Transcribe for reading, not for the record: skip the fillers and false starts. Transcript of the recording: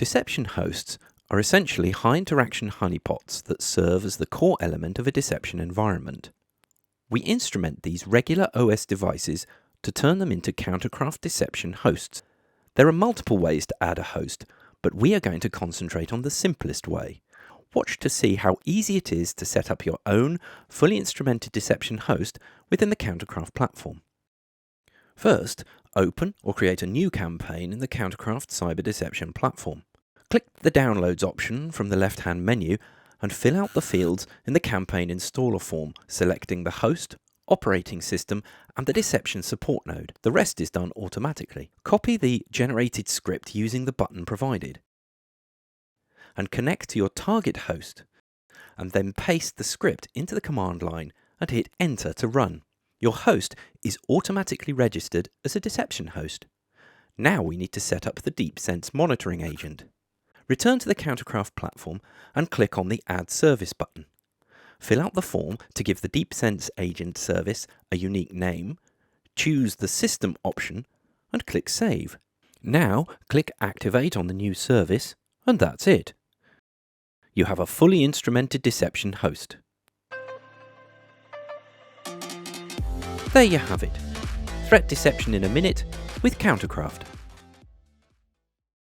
Deception hosts are essentially high-interaction honeypots that serve as the core element of a deception environment. We instrument these regular OS devices to turn them into CounterCraft deception hosts. There are multiple ways to add a host, but we are going to concentrate on the simplest way. Watch to see how easy it is to set up your own fully instrumented deception host within the CounterCraft platform. First, open or create a new campaign in the CounterCraft Cyber Deception Platform. Click the Downloads option from the left-hand menu and fill out the fields in the campaign installer form, selecting the host, operating system, and the deception support node. The rest is done automatically. Copy the generated script using the button provided and connect to your target host, and then paste the script into the command line and hit Enter to run. Your host is automatically registered as a deception host. Now we need to set up the DeepSense monitoring agent. Return to the CounterCraft platform and click on the Add Service button. Fill out the form to give the DeepSense agent service a unique name, choose the System option and click Save. Now click Activate on the new service, and that's it. You have a fully instrumented deception host. There you have it. Threat deception in a minute with CounterCraft.